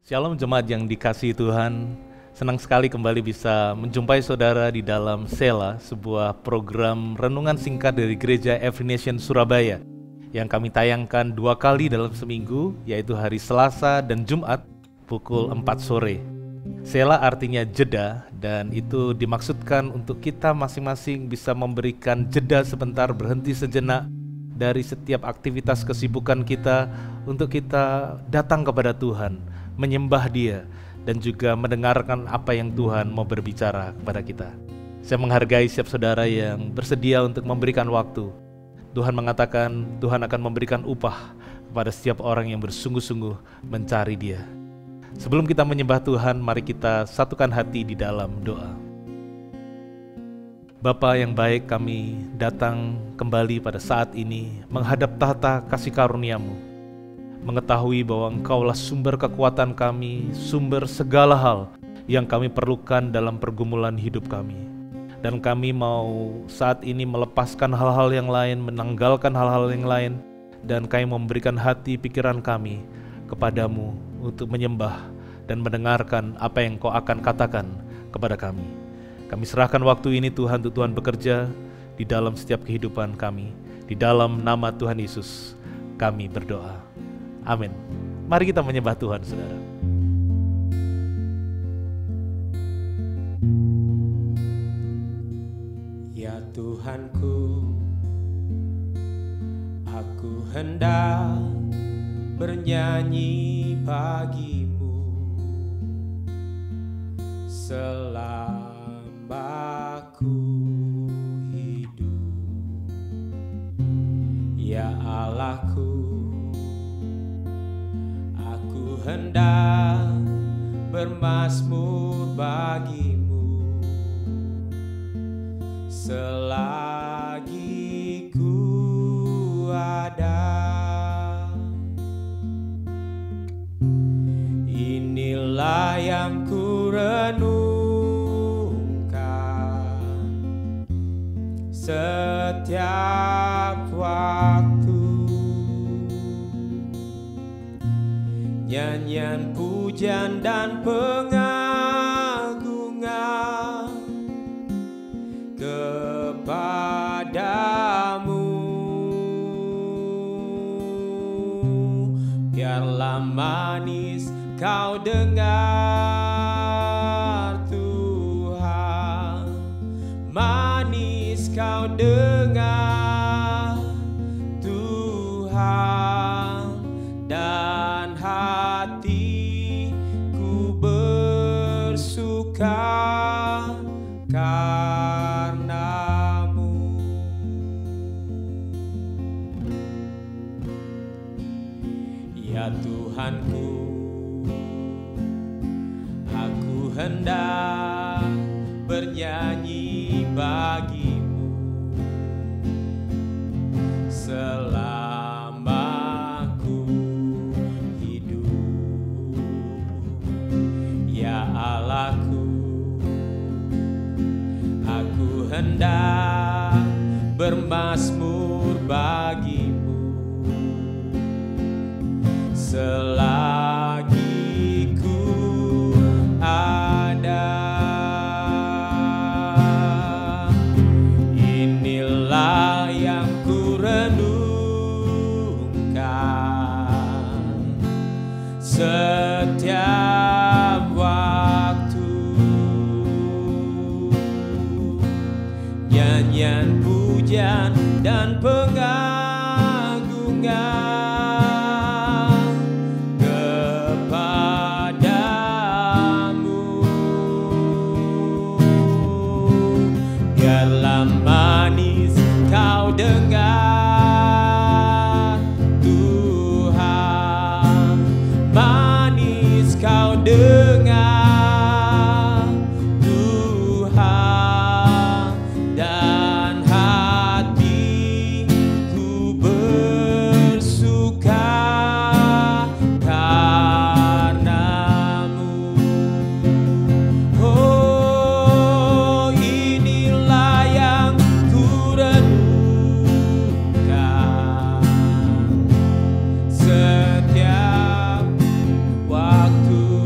Shalom jemaat yang dikasihi Tuhan, senang sekali kembali bisa menjumpai saudara di dalam Sela, sebuah program renungan singkat dari Gereja Every Nation Surabaya yang kami tayangkan 2 kali dalam seminggu, yaitu hari Selasa dan Jumat pukul 4 sore. Sela artinya jeda, dan itu dimaksudkan untuk kita masing-masing bisa memberikan jeda sebentar, berhenti sejenak dari setiap aktivitas kesibukan kita untuk kita datang kepada Tuhan, menyembah Dia, dan juga mendengarkan apa yang Tuhan mau berbicara kepada kita. Saya menghargai setiap saudara yang bersedia untuk memberikan waktu. Tuhan mengatakan Tuhan akan memberikan upah kepada setiap orang yang bersungguh-sungguh mencari Dia. Sebelum kita menyembah Tuhan, mari kita satukan hati di dalam doa. Bapa yang baik, kami datang kembali pada saat ini menghadap tahta kasih karunia-Mu, mengetahui bahwa Engkaulah sumber kekuatan kami, sumber segala hal yang kami perlukan dalam pergumulan hidup kami. Dan kami mau saat ini melepaskan hal-hal yang lain, menanggalkan hal-hal yang lain, dan kami memberikan hati pikiran kami kepadamu untuk menyembah dan mendengarkan apa yang Kau akan katakan kepada kami. Kami serahkan waktu ini Tuhan, untuk Tuhan bekerja di dalam setiap kehidupan kami. Di dalam nama Tuhan Yesus kami berdoa. Amin. Mari kita menyembah Tuhan, saudara. Ya Tuhanku, aku hendak bernyanyi bagimu selama aku hidup. Ya Allahku, aku hendak bermazmur bagimu selagi ku ada. Inilah yang ku renungkan setiap waktu, nyanyian pujian dan pengagungan kepadamu. Biarlah manis kau dengar Tuhan, manis kau dengar Tuhan, dan hatiku bersuka karenamu. Ya Tuhanku, aku hendak bernyanyi bagimu selama ku hidup. Ya Allahku, aku hendak bermazmur bagimu selagi ku ada. Inilah yang ku renungkan setiap waktu, nyanyian pujian dan pengagungan kepadamu. Biarlah manis kau dengar Tuhan, manis kau dengar Tuhan, dan hatiku bersuka karenamu. Oh, inilah yang ku renungkan setiap waktu.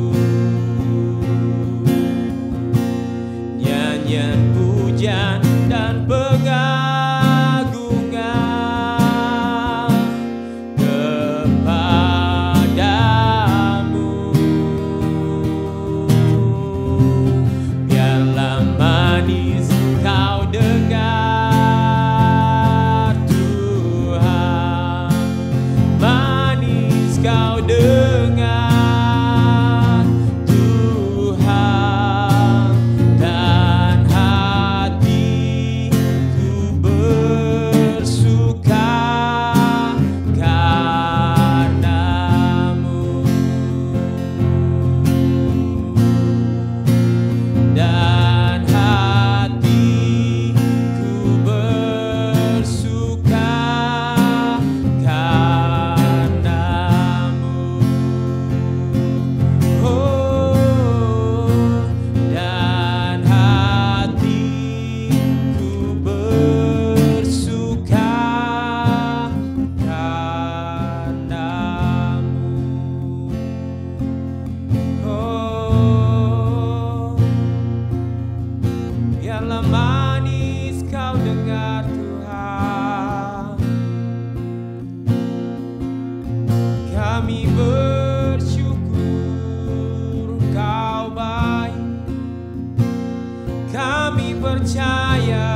percaya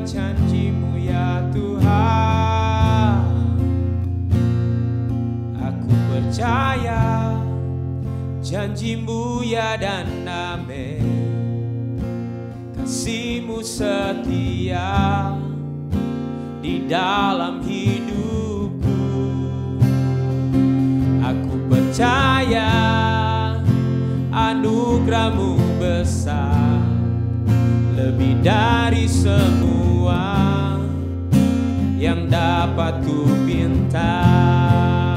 janji-Mu ya Tuhan. Aku percaya janji-Mu ya dan amin. Kasih-Mu setia di dalam hidupku. Aku percaya anugerah-Mu besar, lebih dari semua yang dapat ku minta.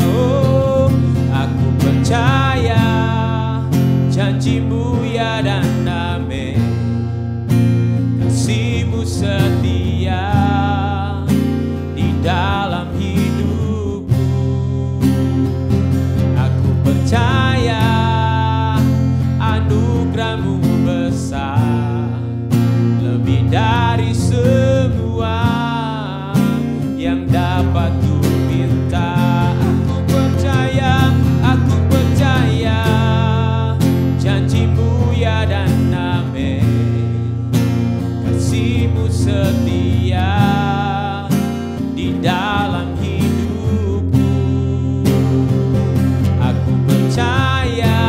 Oh, aku percaya janji-Mu ya dan amin. Kasih-Mu setia di dalam hidupku. Aku percaya anugerah-Mu besar, lebih dari semua yang dapat ku minta. Aku percaya janji-Mu ya dan amin. Kasih-Mu setia di dalam hidupku. Aku percaya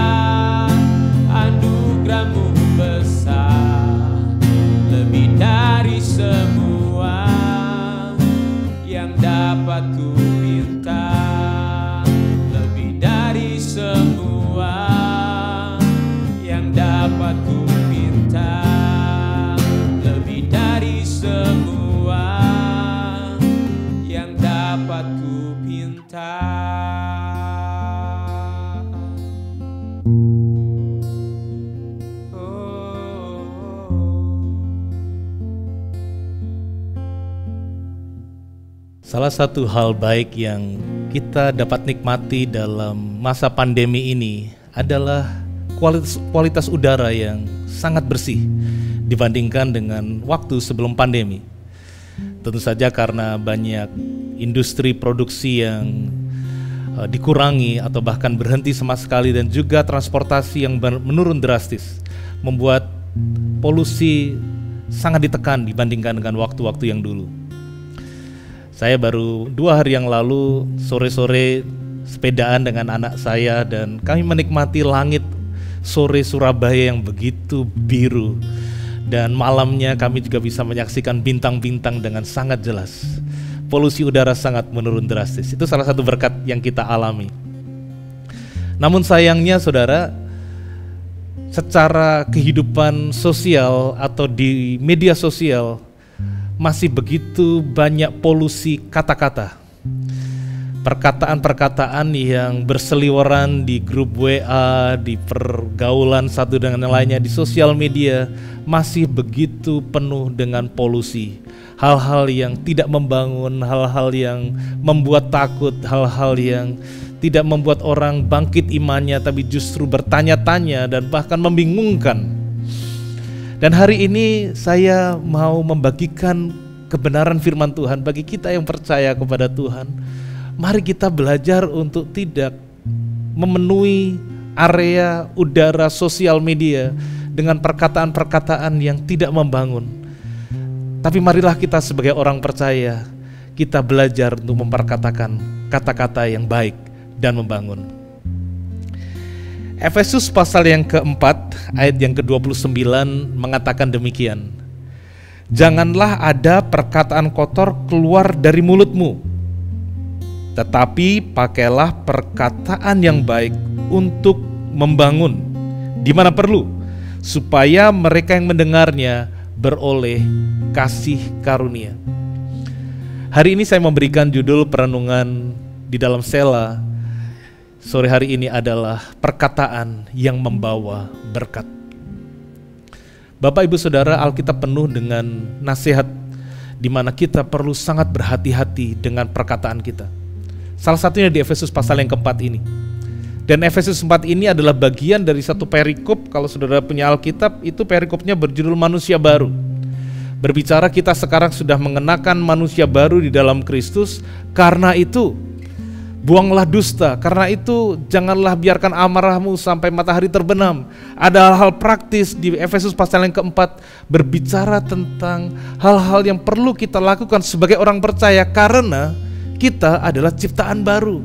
anugerah-Mu besar, lebih dari semua yang dapat ku minta. Lebih dari semua yang dapat ku minta. Lebih dari semua yang dapat ku minta. Salah satu hal baik yang kita dapat nikmati dalam masa pandemi ini adalah kualitas udara yang sangat bersih dibandingkan dengan waktu sebelum pandemi. Tentu saja karena banyak industri produksi yang dikurangi atau bahkan berhenti sama sekali, dan juga transportasi yang menurun drastis, membuat polusi sangat ditekan dibandingkan dengan waktu-waktu yang dulu. Saya baru 2 hari yang lalu sore-sore sepedaan dengan anak saya, dan kami menikmati langit sore Surabaya yang begitu biru, dan malamnya kami juga bisa menyaksikan bintang-bintang dengan sangat jelas. Polusi udara sangat menurun drastis. Itu salah satu berkat yang kita alami. Namun sayangnya saudara, secara kehidupan sosial atau di media sosial masih begitu banyak polusi kata-kata. Perkataan-perkataan yang berseliweran di grup WA, di pergaulan satu dengan yang lainnya, di sosial media masih begitu penuh dengan polusi. Hal-hal yang tidak membangun, hal-hal yang membuat takut, hal-hal yang tidak membuat orang bangkit imannya, tapi justru bertanya-tanya dan bahkan membingungkan. Dan hari ini saya mau membagikan kebenaran firman Tuhan bagi kita yang percaya kepada Tuhan. Mari kita belajar untuk tidak memenuhi area udara sosial media dengan perkataan-perkataan yang tidak membangun. Tapi marilah kita sebagai orang percaya, kita belajar untuk memperkatakan kata-kata yang baik dan membangun. Efesus pasal yang keempat, ayat yang ke-29 mengatakan demikian. Janganlah ada perkataan kotor keluar dari mulutmu, tetapi pakailah perkataan yang baik untuk membangun di mana perlu, supaya mereka yang mendengarnya beroleh kasih karunia. Hari ini saya memberikan judul perenungan di dalam Sela sore hari ini adalah perkataan yang membawa berkat. Bapak Ibu Saudara, Alkitab penuh dengan nasihat di mana kita perlu sangat berhati-hati dengan perkataan kita. Salah satunya di Efesus pasal yang keempat ini. Dan Efesus 4 ini adalah bagian dari satu perikop. Kalau saudara punya Alkitab, itu perikopnya berjudul Manusia Baru. Berbicara kita sekarang sudah mengenakan manusia baru di dalam Kristus. Karena itu Buanglah dusta, karena itu janganlah biarkan amarahmu sampai matahari terbenam. Ada hal-hal praktis di Efesus pasal yang keempat berbicara tentang hal-hal yang perlu kita lakukan sebagai orang percaya, karena kita adalah ciptaan baru.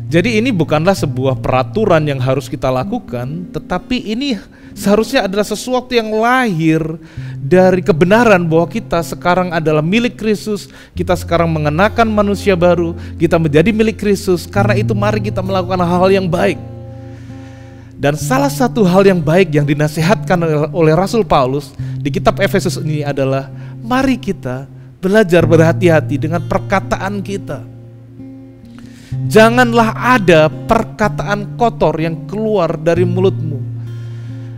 Jadi ini bukanlah sebuah peraturan yang harus kita lakukan, tetapi ini seharusnya adalah sesuatu yang lahir dari kebenaran bahwa kita sekarang adalah milik Kristus, kita sekarang mengenakan manusia baru, kita menjadi milik Kristus. Karena itu mari kita melakukan hal-hal yang baik. Dan salah satu hal yang baik yang dinasihatkan oleh Rasul Paulus di kitab Efesus ini adalah mari kita belajar berhati-hati dengan perkataan kita. Janganlah ada perkataan kotor yang keluar dari mulutmu.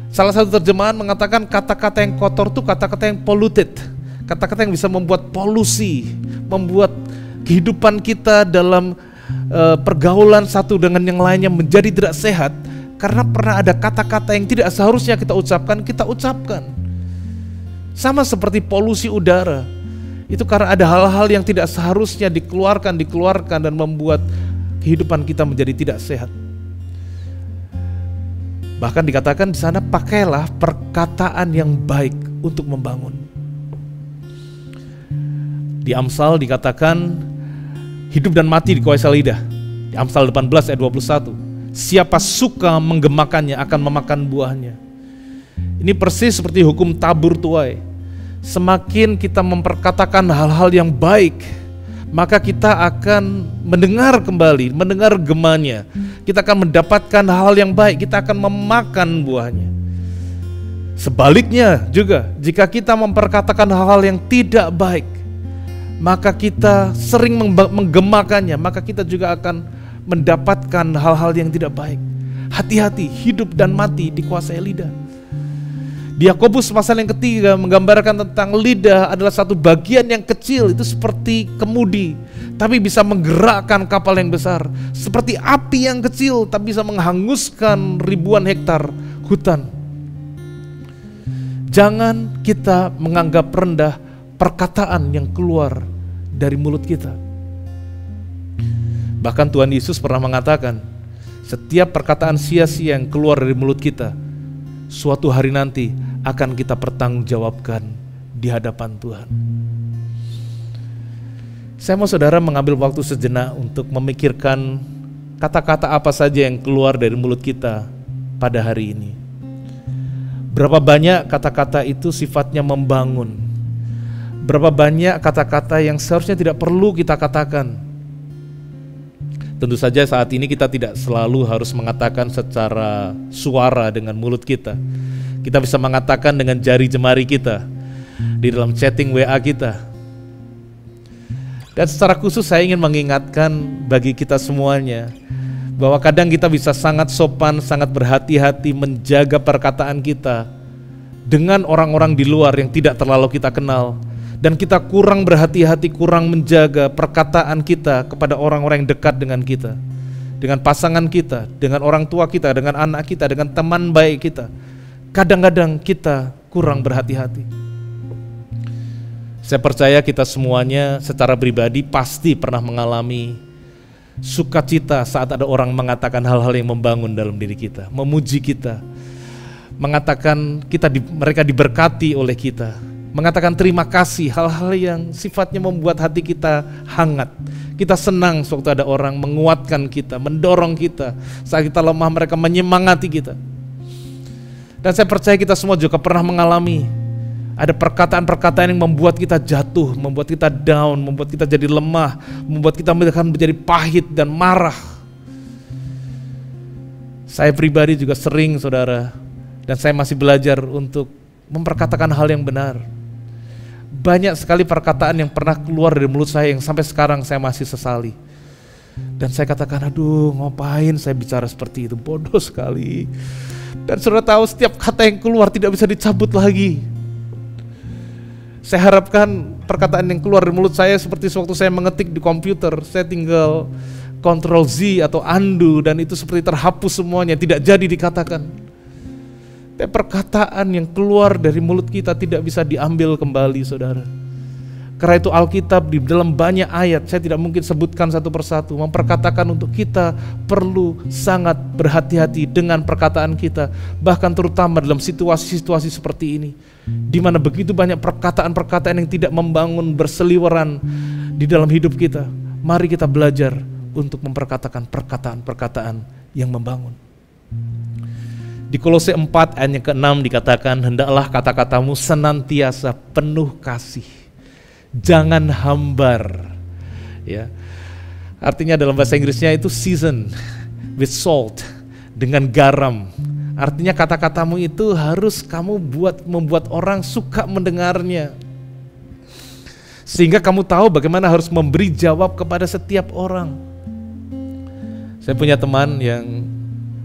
Salah satu terjemahan mengatakan kata-kata yang kotor itu kata-kata yang polluted, kata-kata yang bisa membuat polusi, membuat kehidupan kita dalam pergaulan satu dengan yang lainnya menjadi tidak sehat. Karena pernah ada kata-kata yang tidak seharusnya kita ucapkan. Sama seperti polusi udara. Itu karena ada hal-hal yang tidak seharusnya dikeluarkan dan membuat kehidupan kita menjadi tidak sehat. Bahkan dikatakan di sana, pakailah perkataan yang baik untuk membangun. Di Amsal dikatakan hidup dan mati dikuasai lidah. Di Amsal 18 ayat 21. Siapa suka menggemakannya akan memakan buahnya. Ini persis seperti hukum tabur tuai. Semakin kita memperkatakan hal-hal yang baik, maka kita akan mendengar kembali, mendengar gemanya. Kita akan mendapatkan hal yang baik, kita akan memakan buahnya. Sebaliknya juga, jika kita memperkatakan hal-hal yang tidak baik, maka kita sering menggemakannya, maka kita juga akan mendapatkan hal-hal yang tidak baik. Hati-hati, hidup dan mati dikuasai lidah. Di Yakobus pasal yang ketiga menggambarkan tentang lidah adalah satu bagian yang kecil, itu seperti kemudi, tapi bisa menggerakkan kapal yang besar. Seperti api yang kecil, tapi bisa menghanguskan ribuan hektar hutan. Jangan kita menganggap rendah perkataan yang keluar dari mulut kita. Bahkan Tuhan Yesus pernah mengatakan, setiap perkataan sia-sia yang keluar dari mulut kita, suatu hari nanti akan kita pertanggungjawabkan di hadapan Tuhan. Saya mau saudara mengambil waktu sejenak untuk memikirkan kata-kata apa saja yang keluar dari mulut kita pada hari ini. Berapa banyak kata-kata itu sifatnya membangun? Berapa banyak kata-kata yang seharusnya tidak perlu kita katakan? Tentu saja saat ini kita tidak selalu harus mengatakan secara suara dengan mulut kita. Kita bisa mengatakan dengan jari jemari kita, di dalam chatting WA kita. Dan secara khusus saya ingin mengingatkan bagi kita semuanya, bahwa kadang kita bisa sangat sopan, sangat berhati-hati menjaga perkataan kita dengan orang-orang di luar yang tidak terlalu kita kenal. Dan kita kurang berhati-hati, kurang menjaga perkataan kita kepada orang-orang yang dekat dengan kita, dengan pasangan kita, dengan orang tua kita, dengan anak kita, dengan teman baik kita. Kadang-kadang kita kurang berhati-hati. Saya percaya kita semuanya secara pribadi pasti pernah mengalami sukacita saat ada orang mengatakan hal-hal yang membangun dalam diri kita, memuji kita, mengatakan mereka diberkati oleh kita, mengatakan terima kasih, hal-hal yang sifatnya membuat hati kita hangat. Kita senang sewaktu ada orang menguatkan kita, mendorong kita. Saat kita lemah, mereka menyemangati kita. Dan saya percaya kita semua juga pernah mengalami ada perkataan-perkataan yang membuat kita jatuh, membuat kita down, membuat kita jadi lemah, membuat kita menjadi pahit dan marah. Saya pribadi juga sering, saudara, dan saya masih belajar untuk memperkatakan hal yang benar. Banyak sekali perkataan yang pernah keluar dari mulut saya yang sampai sekarang saya masih sesali. Dan saya katakan, aduh ngapain saya bicara seperti itu, bodoh sekali. Dan saudara tahu setiap kata yang keluar tidak bisa dicabut lagi. Saya harapkan perkataan yang keluar dari mulut saya seperti sewaktu saya mengetik di komputer, saya tinggal Ctrl Z atau undo dan itu seperti terhapus semuanya, tidak jadi dikatakan. Tapi perkataan yang keluar dari mulut kita tidak bisa diambil kembali, saudara. Karena itu Alkitab di dalam banyak ayat, saya tidak mungkin sebutkan satu persatu, memperkatakan untuk kita perlu sangat berhati-hati dengan perkataan kita, bahkan terutama dalam situasi-situasi seperti ini, di mana begitu banyak perkataan-perkataan yang tidak membangun berseliweran di dalam hidup kita. Mari kita belajar untuk memperkatakan perkataan-perkataan yang membangun. Di Kolose 4 ayat yang ke-6 dikatakan, hendaklah kata-katamu senantiasa penuh kasih, jangan hambar. Ya. Artinya dalam bahasa Inggrisnya itu season with salt, dengan garam. Artinya kata-katamu itu harus kamu membuat orang suka mendengarnya. Sehingga kamu tahu bagaimana harus memberi jawab kepada setiap orang. Saya punya teman yang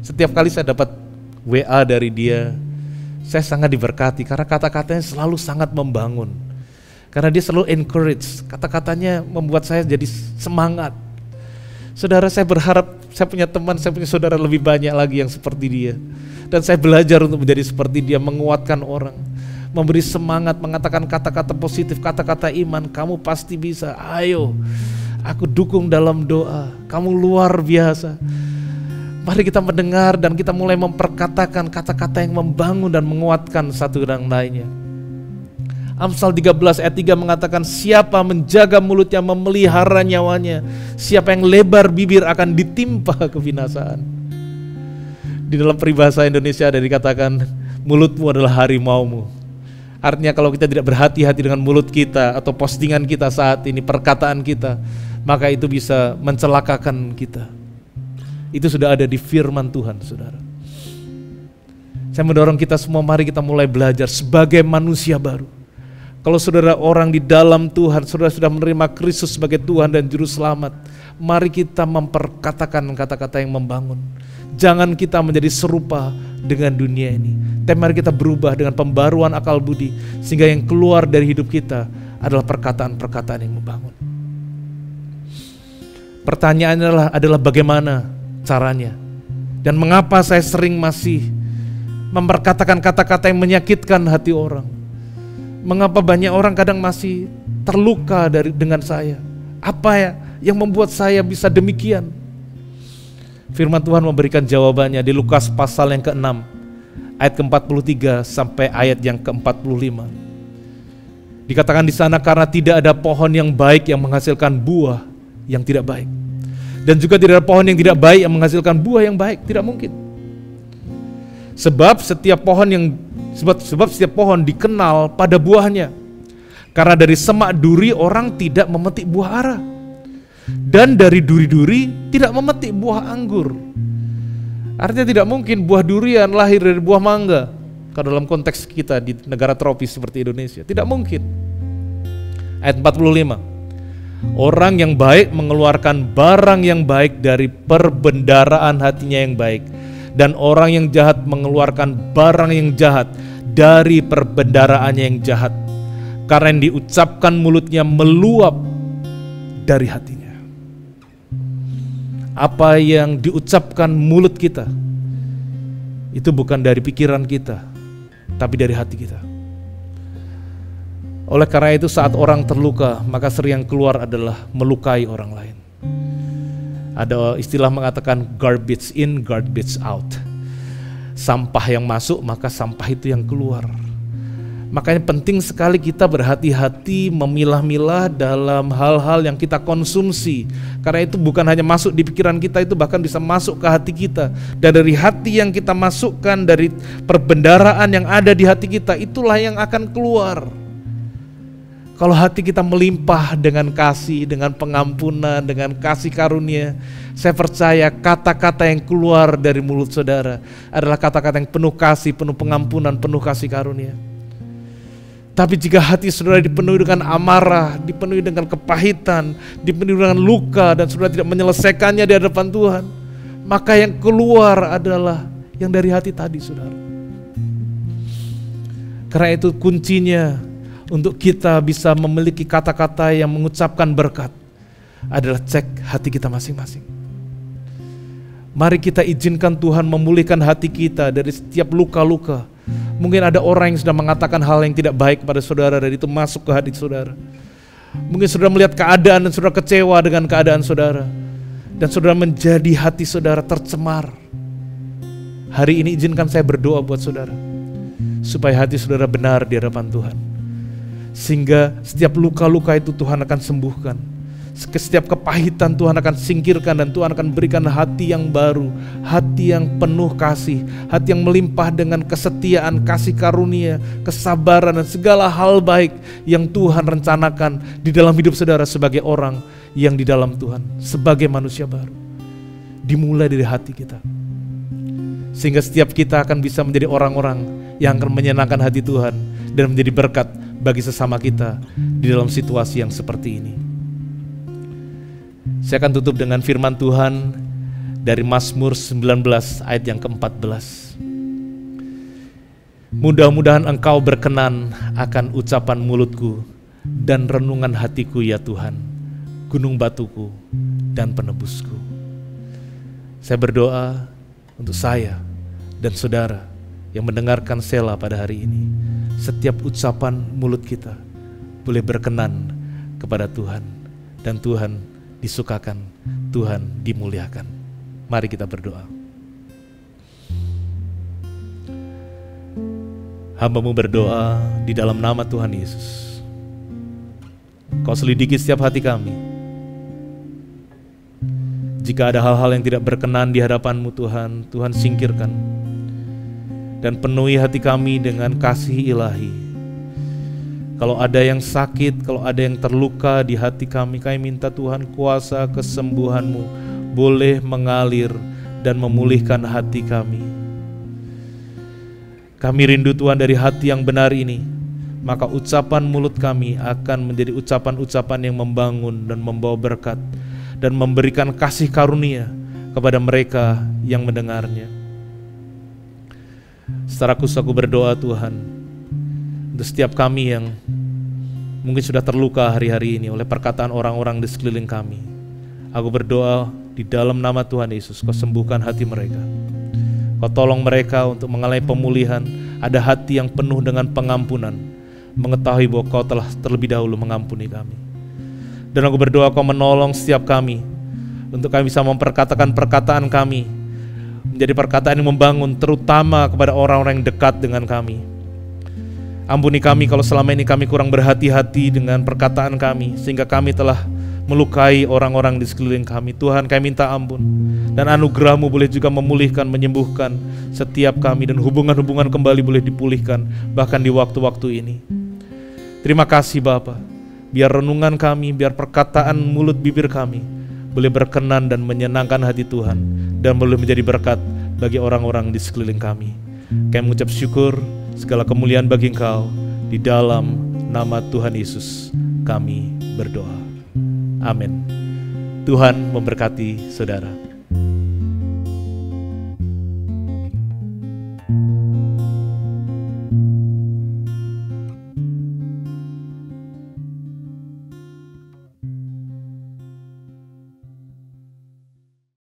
setiap kali saya dapat WA dari dia, saya sangat diberkati karena kata-katanya selalu sangat membangun. Karena dia selalu encourage, kata-katanya membuat saya jadi semangat. Saudara, saya berharap saya punya teman, saya punya saudara lebih banyak lagi yang seperti dia. Dan saya belajar untuk menjadi seperti dia, menguatkan orang, memberi semangat, mengatakan kata-kata positif, kata-kata iman. Kamu pasti bisa, ayo, aku dukung dalam doa, kamu luar biasa. Mari kita mendengar dan kita mulai memperkatakan kata-kata yang membangun dan menguatkan satu dan lainnya. Amsal 13 ayat 3 mengatakan, siapa menjaga mulutnya memelihara nyawanya, siapa yang lebar bibir akan ditimpa kebinasaan. Di dalam peribahasa Indonesia ada dikatakan, mulutmu adalah harimaumu. Artinya kalau kita tidak berhati-hati dengan mulut kita atau postingan kita saat ini, perkataan kita, maka itu bisa mencelakakan kita. Itu sudah ada di firman Tuhan, saudara. Saya mendorong kita semua, mari kita mulai belajar sebagai manusia baru. Kalau saudara orang di dalam Tuhan, saudara sudah menerima Kristus sebagai Tuhan dan Juru Selamat, mari kita memperkatakan kata-kata yang membangun. Jangan kita menjadi serupa dengan dunia ini. Tapi mari kita berubah dengan pembaruan akal budi, sehingga yang keluar dari hidup kita adalah perkataan-perkataan yang membangun. Pertanyaannya adalah bagaimana caranya? Dan mengapa saya sering masih memperkatakan kata-kata yang menyakitkan hati orang? Mengapa banyak orang kadang masih terluka dengan saya? Apa ya yang membuat saya bisa demikian? Firman Tuhan memberikan jawabannya di Lukas pasal yang ke-6 ayat ke-43 sampai ayat yang ke-45. Dikatakan di sana, karena tidak ada pohon yang baik yang menghasilkan buah yang tidak baik, dan juga tidak ada pohon yang tidak baik yang menghasilkan buah yang baik. Tidak mungkin. Sebab setiap pohon dikenal pada buahnya. Karena dari semak duri orang tidak memetik buah ara, dan dari duri-duri tidak memetik buah anggur. Artinya tidak mungkin buah durian lahir dari buah mangga. Kalau dalam konteks kita di negara tropis seperti Indonesia, tidak mungkin. Ayat 45. Orang yang baik mengeluarkan barang yang baik dari perbendaraan hatinya yang baik, dan orang yang jahat mengeluarkan barang yang jahat dari perbendaraannya yang jahat. Karena yang diucapkan mulutnya meluap dari hatinya. Apa yang diucapkan mulut kita itu bukan dari pikiran kita, tapi dari hati kita. Oleh karena itu saat orang terluka, maka sering yang keluar adalah melukai orang lain. Ada istilah mengatakan garbage in, garbage out. Sampah yang masuk, maka sampah itu yang keluar. Makanya penting sekali kita berhati-hati memilah-milah dalam hal-hal yang kita konsumsi. Karena itu bukan hanya masuk di pikiran kita, itu bahkan bisa masuk ke hati kita. Dan dari hati yang kita masukkan, dari perbendaraan yang ada di hati kita, itulah yang akan keluar. Kalau hati kita melimpah dengan kasih, dengan pengampunan, dengan kasih karunia, saya percaya kata-kata yang keluar dari mulut saudara adalah kata-kata yang penuh kasih, penuh pengampunan, penuh kasih karunia. Tapi jika hati saudara dipenuhi dengan amarah, dipenuhi dengan kepahitan, dipenuhi dengan luka, dan saudara tidak menyelesaikannya di hadapan Tuhan, maka yang keluar adalah yang dari hati tadi, saudara. Karena itu kuncinya untuk kita bisa memiliki kata-kata yang mengucapkan berkat adalah cek hati kita masing-masing. Mari kita izinkan Tuhan memulihkan hati kita dari setiap luka-luka. Mungkin ada orang yang sudah mengatakan hal yang tidak baik kepada saudara dan itu masuk ke hati saudara. Mungkin saudara melihat keadaan dan saudara kecewa dengan keadaan saudara. Dan saudara menjadi hati saudara tercemar. Hari ini izinkan saya berdoa buat saudara. Supaya hati saudara benar di hadapan Tuhan. Sehingga setiap luka-luka itu Tuhan akan sembuhkan. Setiap kepahitan Tuhan akan singkirkan dan Tuhan akan berikan hati yang baru, hati yang penuh kasih, hati yang melimpah dengan kesetiaan, kasih karunia, kesabaran dan segala hal baik yang Tuhan rencanakan di dalam hidup saudara sebagai orang yang di dalam Tuhan, sebagai manusia baru. Dimulai dari hati kita. Sehingga setiap kita akan bisa menjadi orang-orang yang akan menyenangkan hati Tuhan dan menjadi berkat bagi sesama kita di dalam situasi yang seperti ini. Saya akan tutup dengan firman Tuhan dari Mazmur 19 ayat yang ke-14. Mudah-mudahan Engkau berkenan akan ucapan mulutku dan renungan hatiku ya Tuhan, gunung batuku dan penebusku. Saya berdoa untuk saya dan saudara yang mendengarkan Sela pada hari ini. Setiap ucapan mulut kita boleh berkenan kepada Tuhan dan Tuhan disukakan, Tuhan dimuliakan. Mari kita berdoa. Hamba-Mu berdoa di dalam nama Tuhan Yesus. Kau selidiki setiap hati kami. Jika ada hal-hal yang tidak berkenan di hadapan-Mu Tuhan, Tuhan singkirkan. Dan penuhi hati kami dengan kasih ilahi. Kalau ada yang sakit, kalau ada yang terluka di hati kami minta Tuhan kuasa kesembuhan-Mu boleh mengalir dan memulihkan hati kami. Kami rindu Tuhan dari hati yang benar ini, maka ucapan mulut kami akan menjadi ucapan-ucapan yang membangun dan membawa berkat dan memberikan kasih karunia kepada mereka yang mendengarnya. Secara khusus aku berdoa Tuhan untuk setiap kami yang mungkin sudah terluka hari-hari ini oleh perkataan orang-orang di sekeliling kami. Aku berdoa di dalam nama Tuhan Yesus, Kau sembuhkan hati mereka. Kau tolong mereka untuk mengalami pemulihan, ada hati yang penuh dengan pengampunan, mengetahui bahwa Kau telah terlebih dahulu mengampuni kami. Dan aku berdoa Kau menolong setiap kami, untuk kami bisa memperkatakan perkataan kami, menjadi perkataan yang membangun, terutama kepada orang-orang yang dekat dengan kami. Ampuni kami kalau selama ini kami kurang berhati-hati dengan perkataan kami, sehingga kami telah melukai orang-orang di sekeliling kami. Tuhan, kami minta ampun. Dan anugerah-Mu boleh juga memulihkan, menyembuhkan setiap kami, dan hubungan-hubungan kembali boleh dipulihkan, bahkan di waktu-waktu ini. Terima kasih Bapa. Biar renungan kami, biar perkataan mulut bibir kami boleh berkenan dan menyenangkan hati Tuhan, dan boleh menjadi berkat bagi orang-orang di sekeliling kami. Kami mengucap syukur, segala kemuliaan bagi Engkau. Di dalam nama Tuhan Yesus kami berdoa. Amin. Tuhan memberkati saudara.